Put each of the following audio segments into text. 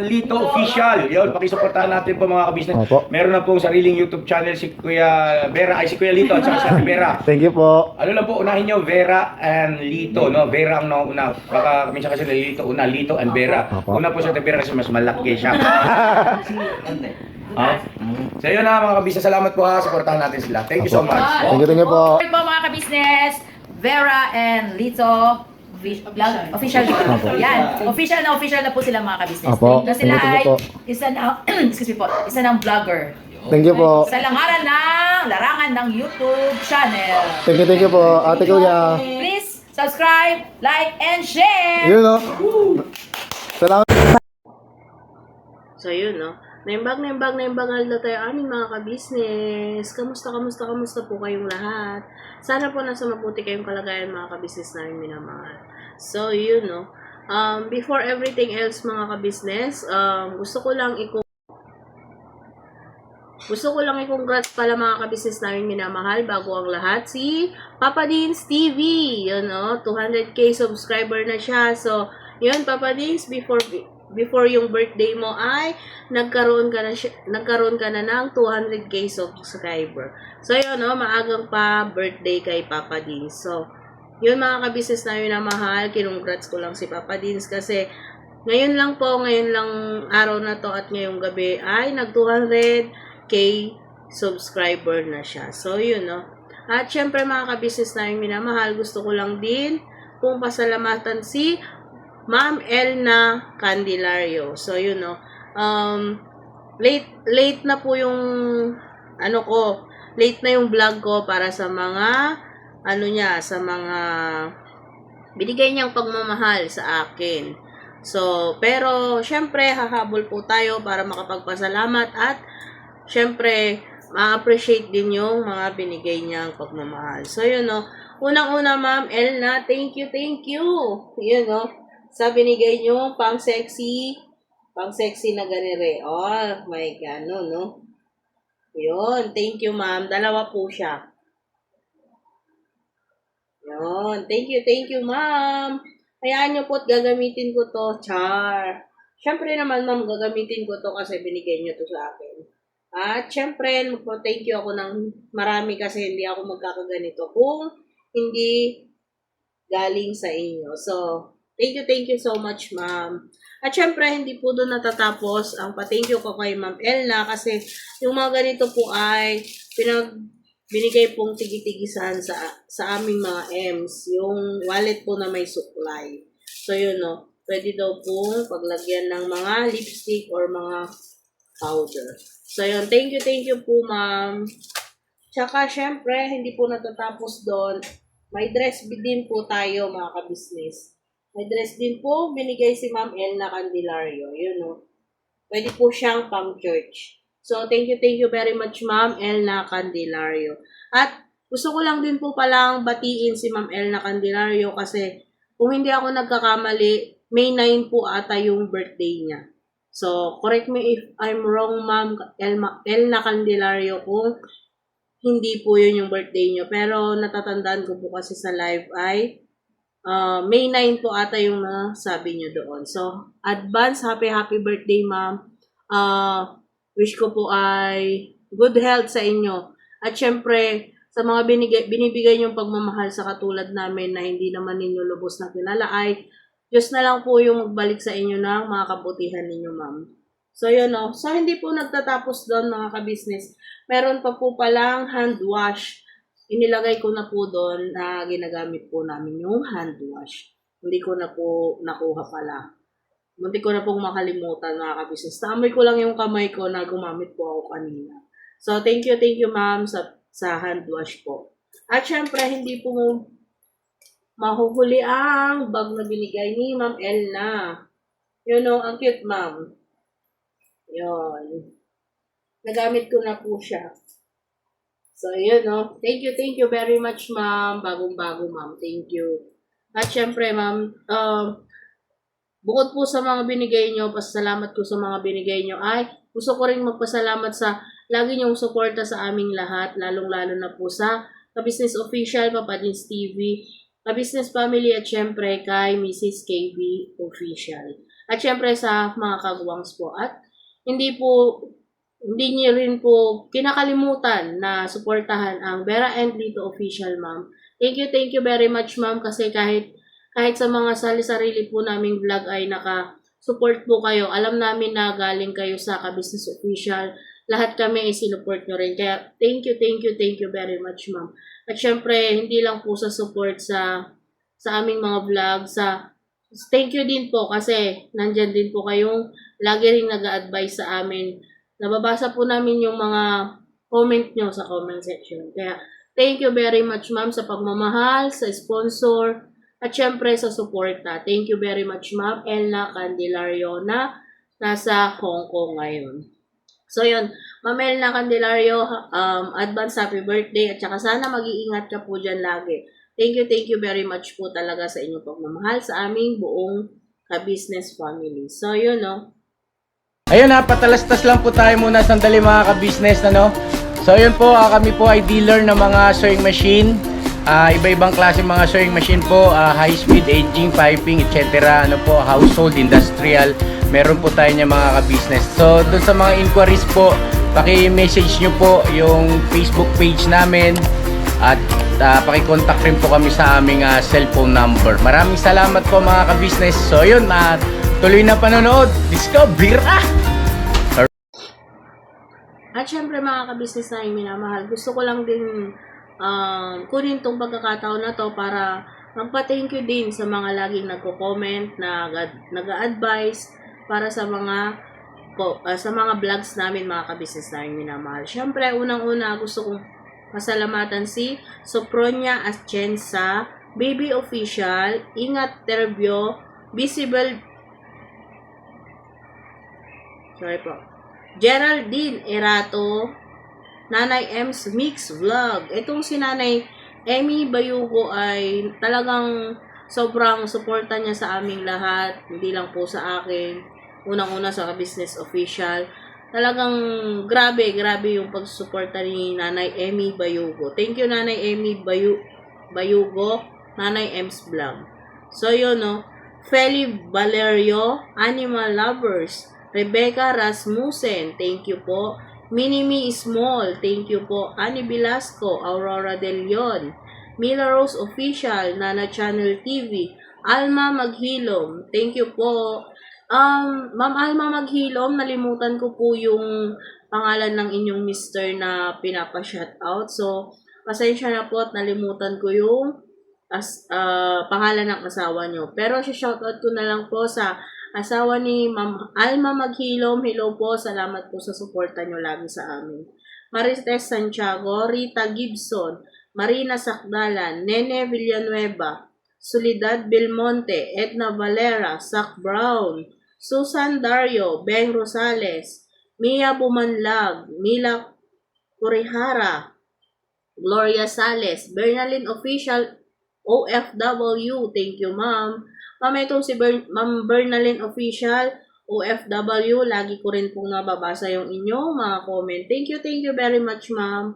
Lito Official. Yun, pakisuportahan natin po mga kabisnes. Opo. Meron na pong sariling YouTube channel si Kuya Vera, ay si Kuya Lito at saka si Ate Vera. Thank you po. Ano lang po, unahin nyo, Vera and Lito, no? Vera ang nauna. Baka minsan kasi Lito, una, Lito and Vera. Opo. Una po si Ate Vera kasi mas malaki siya. So yun na mga kabisnes, salamat po ha, supportahan natin sila. Thank you so much. Thank you po. Po mga kabisnes, Vera and Lito official dito. Yan. Official na po sila mga kabisnes. Opo. Na sila Thank ay you po. isa na excuse me po, isa ng vlogger. Thank you po. Sa langaran ng larangan ng YouTube channel. Thank you po. Ate Kuya. Please subscribe, like, and share. Yun no. Salamat. So yun, no? Naimbag na tayo aming mga ka-business. Kamusta po kayong lahat? Sana po nasa mabuti kayong kalagayan mga ka-business namin minamahal. So yun, no? Before everything else mga ka-business, gusto ko lang i-congrats pala mga ka-business namin minamahal bago ang lahat si Papa Dins TV. Yun, no? 200k subscriber na siya. So, yun, Papa Dins, before yung birthday mo ay nagkaroon ka na ng 200k subscriber. So yun, no, maagang pa birthday kay Papa Dins. So yun mga ka-business namin na mahal, kinongrats ko lang si Papa Dins kasi ngayon lang araw na to at ngayong gabi ay nag 200k subscriber na siya. So yun, no. At syempre mga ka-business namin minamahal, gusto ko lang din kung pasalamatan si Ma'am Elna Candelario. So, yun, no. Late na po yung, late na yung vlog ko para sa mga, sa mga binigay niyang pagmamahal sa akin. So, pero, syempre, hahabol po tayo para makapagpasalamat at, syempre, ma-appreciate din yung mga binigay niyang pagmamahal. So, yun, no. Unang-una, Ma'am Elna, thank you. Yun, no. Sa binigay nyo, pang sexy na ganire. Oh, my God, no? Yun, thank you, ma'am. Dalawa po siya. Yun, thank you, ma'am. Hayaan nyo po at gagamitin ko to, char. Siyempre naman, ma'am, gagamitin ko to kasi binigay nyo to sa akin. At siyempre, magpo-thank you ako ng marami kasi hindi ako magkakaganito kung hindi galing sa inyo. So, thank you so much, ma'am. At syempre, hindi po doon natatapos ang pa-thank you ko kay Ma'am Elna kasi yung mga ganito po ay binigay pong tigitigisan sa aming mga M's. Yung wallet po na may supply. So, yun, no. Pwede daw pong paglagyan ng mga lipstick or mga powder. So, yun. Thank you po, ma'am. Tsaka, syempre, hindi po natatapos doon. May dress din po tayo, mga ka-business. May dress din po, binigay si Ma'am Elna Candelario. Yun, no? Pwede po siyang pang-church. So, thank you very much, Ma'am Elna Candelario. At, gusto ko lang din po palang batiin si Ma'am Elna Candelario kasi, kung hindi ako nagkakamali, May 9 po ata yung birthday niya. So, correct me if I'm wrong, Ma'am Elna Candelario, kung hindi po yun yung birthday niyo. Pero, natatandaan ko po kasi sa live ay, May 9 po ata yung sabi nyo doon. So, advance happy birthday, ma'am. Wish ko po ay good health sa inyo. At syempre, sa mga binibigay nyong pagmamahal sa katulad namin na hindi naman ninyo lubos na kilala ay Diyos na lang po yung magbalik sa inyo ng mga kabutihan ninyo, ma'am. So, yun, no. So, hindi po nagtatapos doon, mga ka-business. Meron pa po palang hand wash. Inilagay ko na po doon na ginagamit po namin yung hand wash. Hindi ko na po nakuha pala. Hindi ko na pong makalimutan, mga ka-business. Naamoy ko lang yung kamay ko na gumamit po ako kanina. So, thank you, ma'am, sa hand wash po. At syempre, hindi po mahuhuli ang bag na binigay ni Ma'am Elna. Yun, know, ang cute, ma'am. Yun. Nagamit ko na po siya. So, yun, no. Thank you very much, ma'am. Bagong-bago, ma'am. Thank you. At syempre, ma'am, bukod po sa mga binigay nyo, pasalamat ko sa mga binigay nyo, ay gusto ko rin magpasalamat sa lagi nyong suporta sa aming lahat, lalong-lalo na po sa Ka-Business Official, Papa Dins TV, Ka-Business Family, at syempre kay Mrs. KB Official. At syempre sa mga kagwangs po. At hindi niyo rin po kinakalimutan na suportahan ang Vera and Lito Official, ma'am. Thank you very much, ma'am, kasi kahit sa mga sarili po naming vlog ay naka-support po kayo. Alam namin na galing kayo sa Ka-Business Official. Lahat kami ay sinuport nyo rin. Kaya thank you very much, ma'am. At syempre, hindi lang po sa support sa aming mga vlog, thank you din po kasi nandyan din po kayong lagi rin nag-a-advise sa amin. Nababasa po namin yung mga comment nyo sa comment section. Kaya, thank you very much, ma'am, sa pagmamahal, sa sponsor, at syempre sa suporta. Thank you very much, ma'am, Elna Candelario na nasa Hong Kong ngayon. So, yun. Ma'am Elna Candelario, advance happy birthday at saka sana mag-iingat ka po dyan lagi. Thank you very much po talaga sa inyong pagmamahal sa aming buong ka-business family. So, yun, no? Ayun ha, patalastas lang po tayo muna sandali mga ka-business, ano? So ayun po, kami po ay dealer ng mga sewing machine. Iba-ibang klase mga sewing machine po, high speed, aging, piping, etc. Ano po, household, industrial. Meron po tayo niya mga ka-business. So dun sa mga inquiries po, paki-message nyo po yung Facebook page namin. At paki-contact rin po kami sa aming cellphone number. Maraming salamat po mga ka-business. So yun, tuloy na panonood. Discover! At syempre mga ka-business na minamahal, gusto ko lang din kunin tong pagkakataon na to para magpa-thank you din sa mga laging nagko-comment, nag-a-advise para sa mga vlogs namin mga ka-business na minamahal. Syempre, unang-una gusto kong pasalamatan si Sopronia Ascensa, Baby Official, Ingat Terbio, Visible, Geraldine Erato, Nanay M's Mix Vlog. Itong si Nanay Emmy Bayugo ay talagang sobrang suporta niya sa aming lahat. Hindi lang po sa akin. Unang-una sa Business Official. Talagang grabe yung pagsusuporta ni Nanay Emmy Bayugo. Thank you Nanay Emmy Bayugo, Nanay M's Vlog. So yun, no. Feli Valerio, Animal Lovers, Rebecca Rasmussen, thank you po. Minimi Small, thank you po. Annie Velasco, Aurora De Leon, Mila Rose Official, Nana Channel TV, Alma Maghilom, thank you po. Ma'am Alma Maghilom, nalimutan ko po yung pangalan ng inyong mister na pinapa-shoutout. So, pasensya na po at nalimutan ko yung pangalan ng asawa nyo. Pero shoutout ko na lang po sa asawa ni Ma'am Alma Maghilom. Hello po, salamat po sa suporta nyo lagi sa amin. Marites Santiago, Rita Gibson, Marina Sakdalan, Nene Villanueva, Soledad Belmonte, Edna Valera, Sac Brown, Susan Dario, Beng Rosales, Mia Bumanlag, Mila Kurihara, Gloria Sales, Bernalyn Official, OFW, thank you ma'am. Ma'am, itong si Ma'am Bernalyn Official, OFW, lagi ko rin pong nababasa yung inyong mga comment. Thank you very much, ma'am.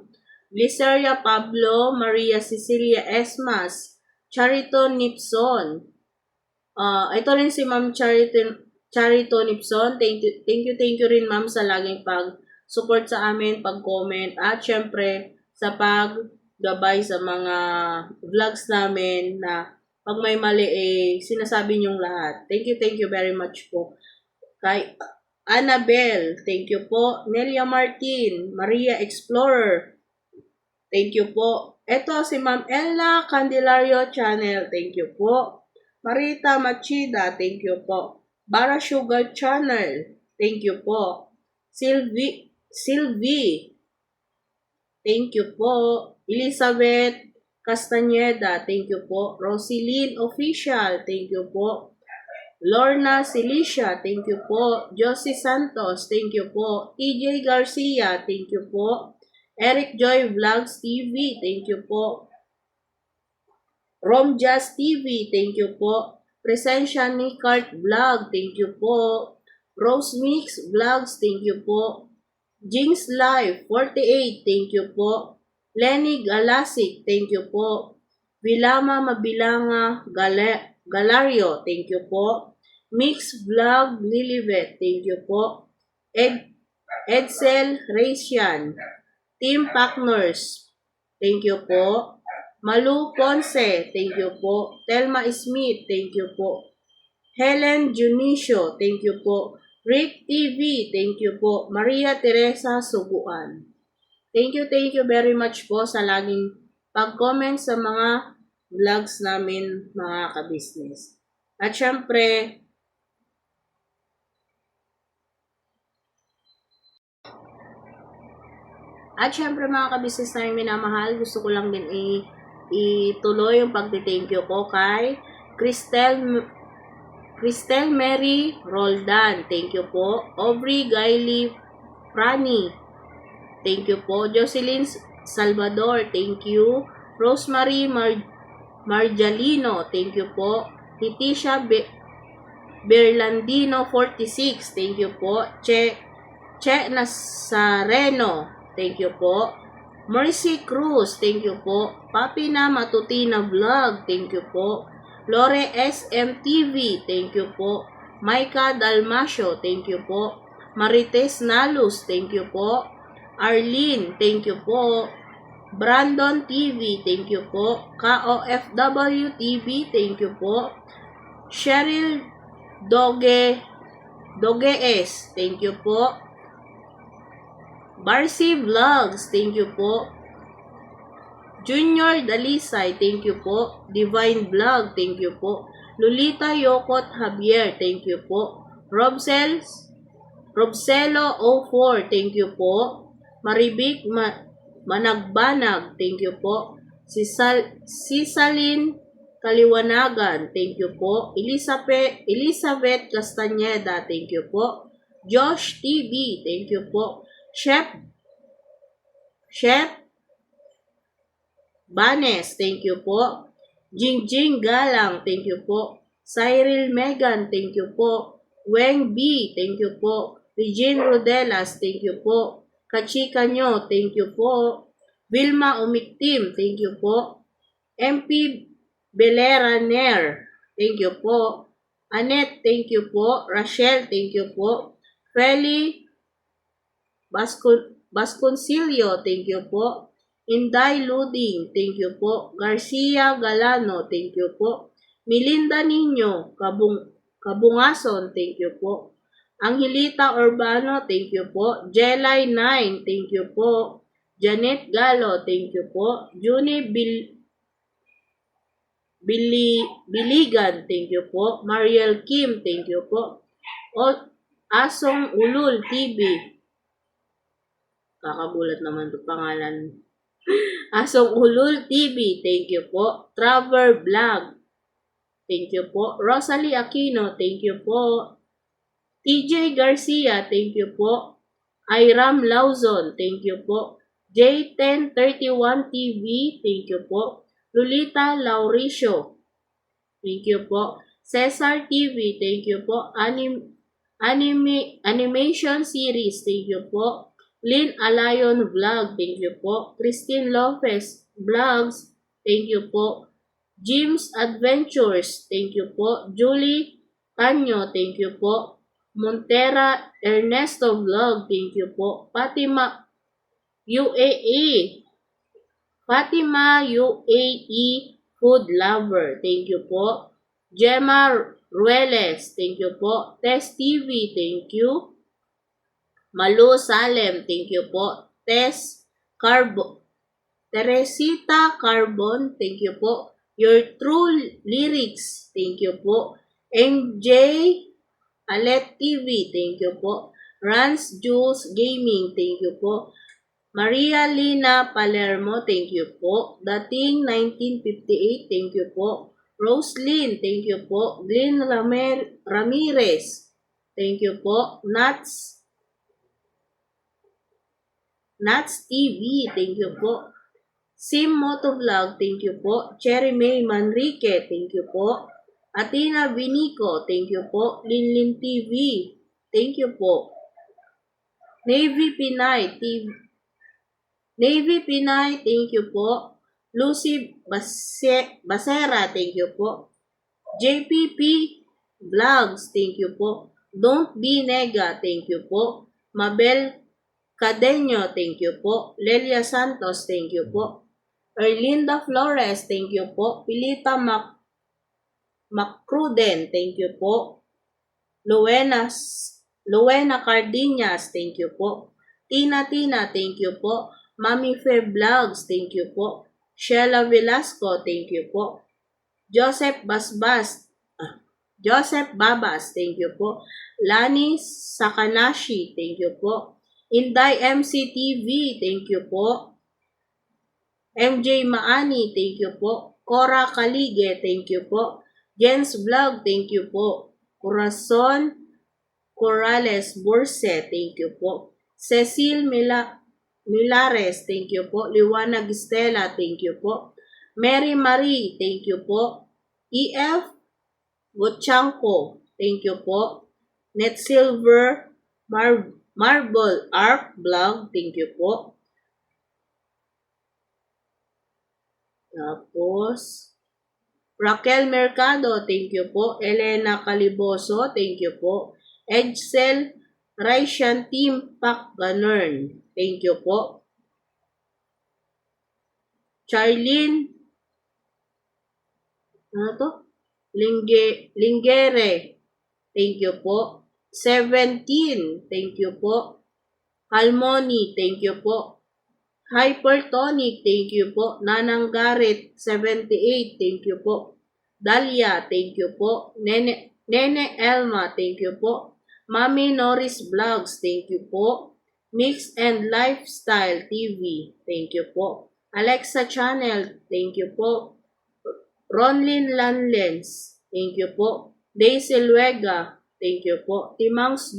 Liceria Pablo, Maria Cecilia Esmas, Charito Nipson. Ito rin si Ma'am Charito Nipson. Thank you rin, ma'am, sa laging pag-support sa amin, pag-comment, at syempre, sa pag-gabay sa mga vlogs namin na pag may mali, sinasabi niyong lahat. Thank you very much po. Kay Annabel, thank you po. Nelia Martin, Maria Explorer, thank you po. Ito si Ma'am Elna Candelario Channel, thank you po. Marita Machida, thank you po. Bara Sugar Channel, thank you po. Sylvie, thank you po. Elizabeth Castañeda, thank you po. Rosilyn Official, thank you po. Lorna Celicia, thank you po. Josie Santos, thank you po. TJ Garcia, thank you po. Eric Joy Vlogs TV, thank you po. Romjazz TV, thank you po. Presensya ni Kart Vlog, thank you po. Rose Mix Vlogs, thank you po. Jinx Live 48, thank you po. Lenny Galasik, thank you po. Vilama Mabilanga Galario, thank you po. Mix Vlog Lilibet, thank you po. Edsel Raysian, Team Partners, thank you po. Malu Ponce, thank you po. Telma Smith, thank you po. Helen Junicio, thank you po. Rick TV, thank you po. Maria Teresa Suguan. Thank you very much po sa laging pag-comment sa mga vlogs namin mga ka-business. At syempre, mga ka-business namin minamahal, gusto ko lang din ituloy yung pagti-thank you ko kay Cristel Mary Roldan, thank you po. Aubrey Gailey Prani, thank you po. Jocelyn Salvador, thank you. Rosemary Marjalino, thank you po. Leticia Berlandino 46, thank you po. Che Nazareno, thank you po. Mercy Cruz, thank you po. Papina Matutina Vlog, thank you po. Lore SMTV, thank you po. Maika Dalmasio, thank you po. Marites Nalus, thank you po. Arlene, thank you po. Brandon TV, thank you po. KOFW TV, thank you po. Cheryl Dogees, thank you po. Barcy Vlogs, thank you po. Junior Dalisay, thank you po. Divine Vlog, thank you po. Lolita Yokot Javier, thank you po. Robselo 04, thank you po. Maribik Managbanag, thank you po. Sisalin Kaliwanagan, thank you po. Elizabeth Castañeda, thank you po. Josh TV, thank you po. Chef Banes, thank you po. Jingjing Galang, thank you po. Cyril Megan, thank you po. Weng B, thank you po. Regine Rodelas, thank you po. Kachika nyo, thank you po. Vilma Umiktim, thank you po. MP Belera Nair, thank you po. Annette, thank you po. Rachel, thank you po. Feli Vasconcillo, thank you po. Inday Luding, thank you po. Garcia Galano, thank you po. Melinda Niño, Kabungason, thank you po. Angelita Urbano, thank you po. Jelay 9, thank you po. Janet Galo, thank you po. Juni Biligan, thank you po. Mariel Kim, thank you po. Asong Ulul TV. Kakagulat naman ito pangalan. Asong Ulul TV, thank you po. Traver Vlog, thank you po. Rosalie Aquino, thank you po. TJ Garcia, thank you po. Iram Lauzon, thank you po. J1031 TV, thank you po. Lolita Lauricio, thank you po. Cesar TV, thank you po. Animation Series, thank you po. Lynn Alayon Vlog, thank you po. Christine Lopez Vlogs, thank you po. Jim's Adventures, thank you po. Julie Canyo, thank you po. Montera Ernesto Vlog, thank you po. Fatima UAE Food Lover, thank you po. Gemma Rueles, thank you po. Tess TV, thank you. Malu Salem, thank you po. Teresita Carbon, thank you po. Your True Lyrics, thank you po. MJ Alet TV, thank you po. Rans Jules Gaming, thank you po. Maria Lina Palermo, thank you po. Dating 1958, thank you po. Roslyn, thank you po. Glenn Ramirez, thank you po. Nats TV, thank you po. Sim Motovlog, thank you po. Cherry May Manrique, thank you po. Atina Vinico, thank you po. Linlin TV, thank you po. Navy Pinay, thank you po. Lucy Basera, thank you po. JPP Vlogs, thank you po. Don't be nega, thank you po. Mabel Cadeño, thank you po. Lelia Santos, thank you po. Erlinda Flores, thank you po. Pilita Macruden, thank you po. Luena Cardinas, thank you po. Tina, thank you po. Mami Fair Vlogs, thank you po. Sheila Velasco, thank you po. Joseph Babas, thank you po. Lani Sakanashi, thank you po. Inday MCTV, thank you po. MJ Maani, thank you po. Cora Kalige, thank you po. Jens Vlog, thank you po. Corazon Corrales Borse, thank you po. Cecil Milares, thank you po. Liwanag Stella, thank you po. Mary Marie, thank you po. EF Gochanko, thank you po. Net Silver Marble Arc Vlog, thank you po. Tapos, Raquel Mercado, thank you po. Elena Caliboso, thank you po. Edsel Raishan Team Pac Ganern, thank you po. Charlene, Lingere, thank you po. 17, thank you po. Harmony, thank you po. Hypertonic, thank you po. Nanang Garit, 78, thank you po. Dalia, thank you po. Nene Elma, thank you po. Mami Norris Vlogs, thank you po. Mix and Lifestyle TV, thank you po. Alexa Channel, thank you po. Ronlyn Lanlens, thank you po. Daisy Luega, thank you po. Timangs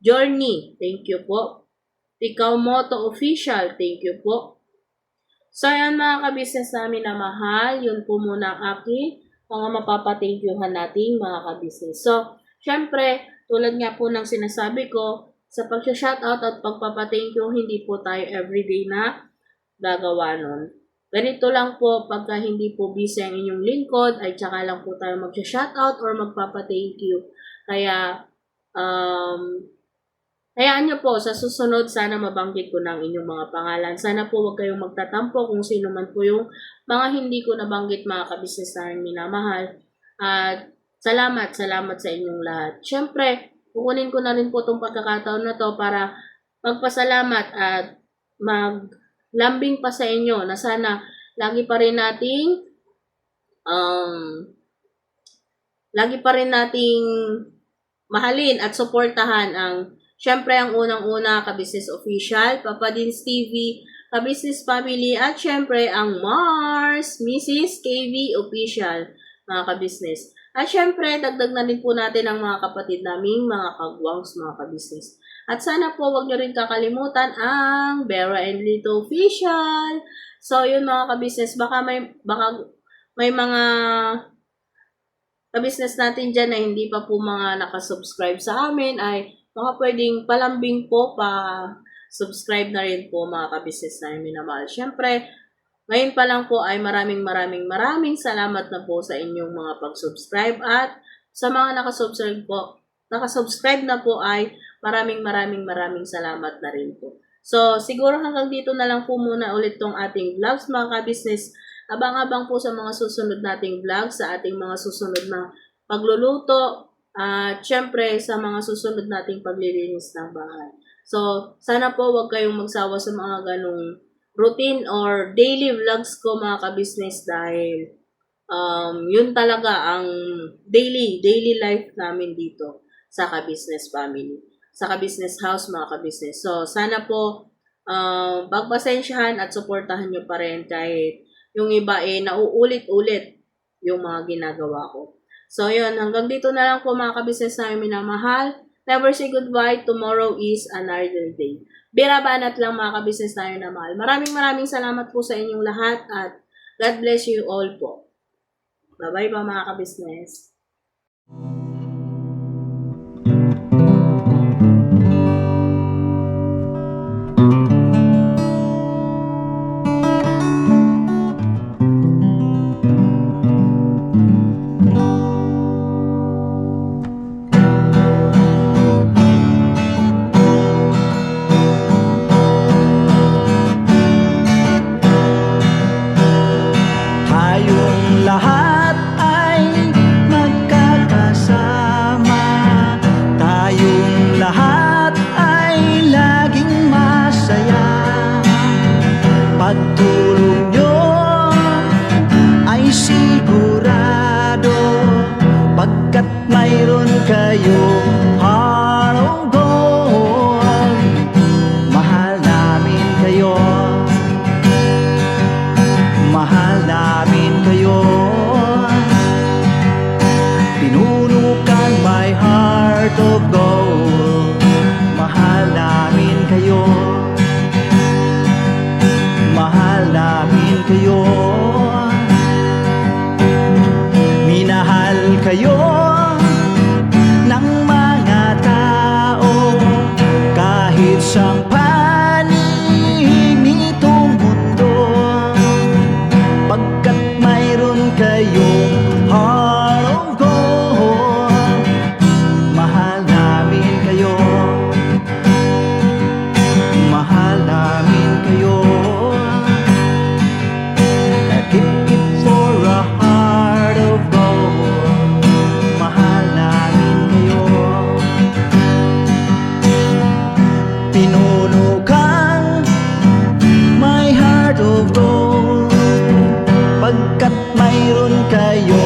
Journey, thank you po. Tikaw Moto Official, thank you po. So, ayan mga kabisnes namin na mahal, yun po muna ang aking mga mapapa-thankyuhan nating mga kabisnes. So, syempre, tulad nga po ng sinasabi ko, sa pag-shoutout at pagpapa-thank you, hindi po tayo everyday na gagawa nun. Ganito lang po, pagka hindi po busy ang inyong lingkod, ay tsaka lang po tayo mag-shoutout or magpapa-thank you. Kaya, hayaan nyo po, sa susunod, sana mabanggit ko ng inyong mga pangalan. Sana po huwag kayong magtatampo kung sino man po yung mga hindi ko nabanggit mga kabisnes na minamahal. At salamat sa inyong lahat. Siyempre, kukunin ko na rin po itong pagkakataon na to para magpasalamat at maglambing pa sa inyo na sana lagi pa rin nating mahalin at suportahan ang siyempre ang unang-una Kabisnes Official, Papa Dins TV, Kabisnes Family at siyempre ang Mars, Mrs. KV Official mga kabisnes. At syempre, dagdag na rin po natin ang mga kapatid naming mga kagwangs mga kabisnes. At sana po wag nyo rin kakalimutan ang Vera and Lito Official. So, yun mga kabisnes, baka may mga kabisnes natin dyan na hindi pa po mga nakasubscribe sa amin ay baka pwedeng palambing po subscribe na rin po mga kabisnes na minamahal. Syempre, ngayon pa lang po ay maraming salamat na po sa inyong mga pag-subscribe at sa mga nakasubscribe na po ay maraming salamat na rin po. So, siguro hanggang dito na lang po muna ulit tong ating vlogs mga kabisnes. Abang-abang po sa mga susunod nating vlogs, sa ating mga susunod na pagluluto, at syempre sa mga susunod nating paglilinis ng bahay. So, sana po wag kayong magsawa sa mga ganong routine or daily vlogs ko mga kabisnes dahil yun talaga ang daily life namin dito sa Kabisnes Family, sa Kabisnes House mga kabisnes. So, sana po pagpasensyahan at suportahan nyo pa rin kahit yung iba nauulit-ulit yung mga ginagawa ko. So, yun. Hanggang dito na lang po mga kabisnes namin minamahal. Never say goodbye. Tomorrow is another day. Birabanat lang mga kabisnes namin minamahal. Maraming salamat po sa inyong lahat at God bless you all po. Bye-bye pa mga kabisnes. kayo, heart of gold. Mahal namin kayo, mahal namin kayo. Pinunukan my heart of gold. Mahal namin kayo, mahal namin kayo. Minahal kayo ng mga tao kahit siyang panig nitong mundo, pagkat mayroon kayong heart of gold. Mahal namin kayo, mahal namin kayo. Keep it for a heart of gold. Mahal namin kayo. Pinunukan my heart of gold, pagkat mayroon kayo